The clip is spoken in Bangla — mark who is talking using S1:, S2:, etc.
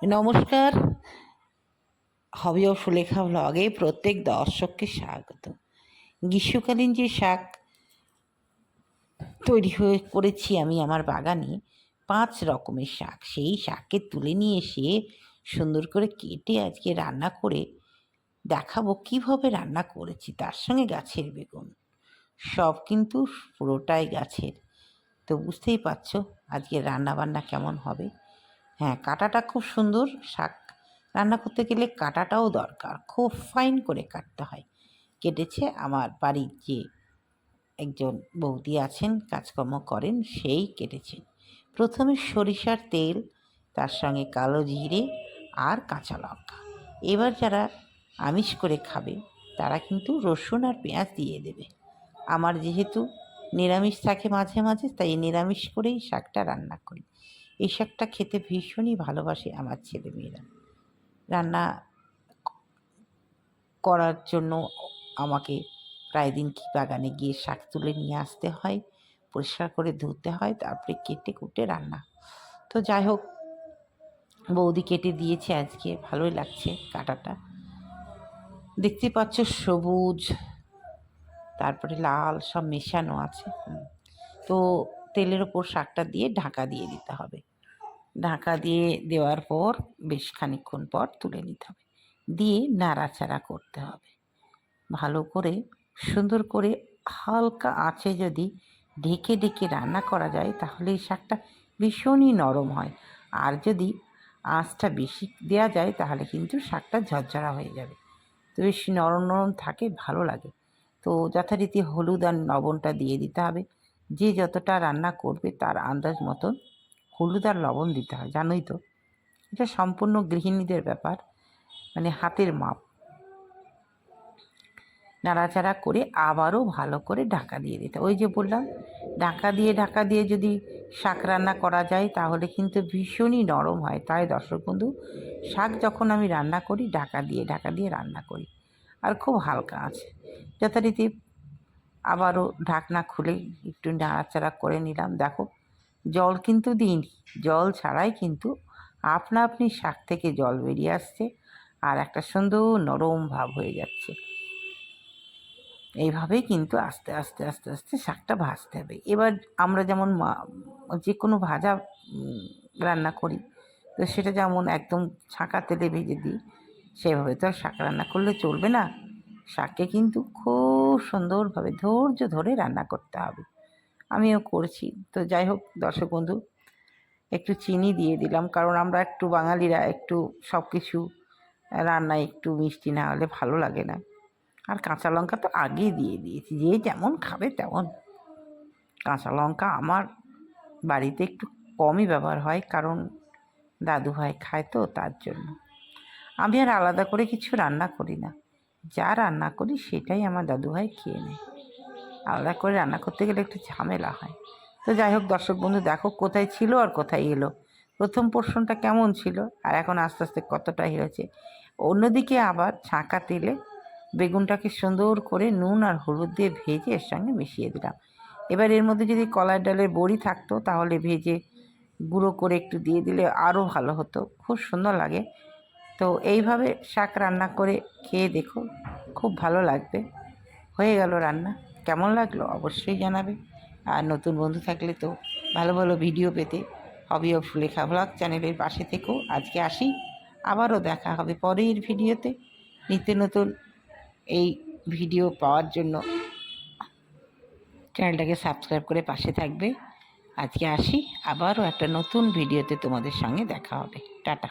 S1: নমস্কার, হবি অফ সুলেখা ব্লগে প্রত্যেক দর্শককে স্বাগত। গ্রীষ্মকালীন যে শাক করেছি আমি আমার বাগানে, 5 রকমের শাক, সেই শাককে তুলে নিয়ে এসে সুন্দর করে কেটে আজকে রান্না করে দেখাবো কীভাবে রান্না করেছি। তার সঙ্গে গাছের বেগুন, সব কিন্তু পুরোটাই গাছের। তো বুঝতেই পারছো আজকে রান্নাবান্না কেমন হবে। হ্যাঁ, কাটাটা খুব সুন্দর। শাক রান্না করতে গেলে কাটাটাও দরকার, খুব ফাইন করে কাটতে হয়। কেটেছে আমার বাড়ির যে একজন বৌদি আছেন, কাজকর্ম করেন, সেই কেটেছেন। প্রথমে সরিষার তেল, তার সঙ্গে কালো জিরে আর কাঁচা লঙ্কা। এবার যারা আমিষ করে খাবে তারা কিন্তু রসুন আর পেঁয়াজ দিয়ে দেবে। আমার যেহেতু নিরামিষ থাকে মাঝে মাঝে, তাই নিরামিষ করেই শাকটা রান্না করি। এই শাকটা খেতে ভীষণই ভালোবাসে আমার ছেলেমেয়েরা। রান্না করার জন্য আমাকে প্রায় দিন কি বাগানে গিয়ে শাক তুলে নিয়ে আসতে হয়, পরিষ্কার করে ধুতে হয়, তারপরে কেটে কুটে রান্না। তো যাই হোক, বৌদি কেটে দিয়েছে আজকে, ভালোই লাগছে কাটাটা। দেখতে পাচ্ছ সবুজ, তারপরে লাল, সব মেশানো আছে। তো তেলের ওপর শাকটা দিয়ে ঢাকা দিয়ে দিতে হবে। ঢাকা দিয়ে দেওয়ার পর বেশ খানিকক্ষণ পর তুলে নিতে হবে, দিয়ে নাড়াচাড়া করতে হবে ভালো করে। সুন্দর করে হালকা আঁচে যদি ঢেকে ঢেকে রান্না করা যায় তাহলে এই শাকটা ভীষণই নরম হয়। আর যদি আঁচটা বেশি দেওয়া যায় তাহলে কিন্তু শাকটা ঝরঝরা হয়ে যাবে। তো বেশ নরম নরম থাকে, ভালো লাগে। তো যথারীতি হলুদ আর লবণটা দিয়ে দিতে হবে। যে যতটা রান্না করবে তার আন্দাজ মতন হলুদ আর লবণ দিতে হয়, জানোই তো। এটা সম্পূর্ণ গৃহিণীদের ব্যাপার, মানে হাতের মাপ। নাড়াচাড়া করে আবারও ভালো করে ঢাকা দিয়ে দিতে। ওই যে বললাম, ঢাকা দিয়ে যদি শাক রান্না করা যায় তাহলে কিন্তু ভীষণই নরম হয়। তাই দর্শক বন্ধু, শাক যখন আমি রান্না করি ঢাকা দিয়ে রান্না করি, আর খুব হালকা আছে। যথারীতি আবারও ঢাকনা খুলে একটু নাড়াচাড়া করে নিলাম। দেখো, জল কিন্তু দিইনি, জল ছাড়াই কিন্তু আপনা আপনি শাক থেকে জল বেরিয়ে আসছে আর একটা সুন্দর নরম ভাব হয়ে যাচ্ছে। এইভাবেই কিন্তু আস্তে আস্তে আস্তে আস্তে শাকটা ভাজতে হবে। এবার আমরা যেমন যে কোনো ভাজা রান্না করি, তো সেটা যেমন একদম ছাঁকা তেলে ভেজে দিই, সেভাবে তো আর শাক রান্না করলে চলবে না। শাককে কিন্তু খুব সুন্দরভাবে ধৈর্য ধরে রান্না করতে হবে। আমিও করছি। তো যাই হোক দর্শক বন্ধু, একটু চিনি দিয়ে দিলাম, কারণ আমরা একটু বাঙালিরা একটু সব কিছু রান্নায় একটু মিষ্টি না হলে ভালো লাগে না। আর কাঁচা লঙ্কা তো আগেই দিয়ে দিয়েছি, যে যেমন খাবে তেমন। কাঁচা লঙ্কা আমার বাড়িতে একটু কমই ব্যবহার হয়, কারণ দাদুভাই খায় তো, তার জন্য। আমি আর আলাদা করে কিছু রান্না করি না, যা রান্না করি সেটাই আমার দাদুভাই খেয়ে নেয়। আলাদা করে রান্না করতে গেলে একটু ঝামেলা হয়। তো যাই হোক দর্শক বন্ধু, দেখো কোথায় ছিল আর কোথায় এলো। প্রথম পোর্শনটা কেমন ছিল আর এখন আস্তে আস্তে কতটা হয়েছে। অন্যদিকে আবার ছাঁকা তেলে বেগুনটাকে সুন্দর করে নুন আর হলুদ দিয়ে ভেজে এর সঙ্গে মিশিয়ে দিলাম। এবার এর মধ্যে যদি কলার ডালের বড়ি থাকতো তাহলে ভেজে গুঁড়ো করে একটু দিয়ে দিলে আরও ভালো হতো, খুব সুন্দর লাগে। তো এইভাবে শাক রান্না করে খেয়ে দেখো, খুব ভালো লাগবে। হয়ে গেল রান্না। কেমন লাগলো অবশ্যই জানাবে। আর নতুন বন্ধু থাকলে তো ভালো ভালো ভিডিও পেতে হবি অফ সুলেখা ব্লগ চ্যানেলের পাশে থেকেও। আজকে আসি, আবারও দেখা হবে পরের ভিডিওতে। নিত্য নতুন এই ভিডিও পাওয়ার জন্য চ্যানেলটাকে সাবস্ক্রাইব করে পাশে থাকবে। আজকে আসি, আবারও একটা নতুন ভিডিওতে তোমাদের সঙ্গে দেখা হবে। টাটা।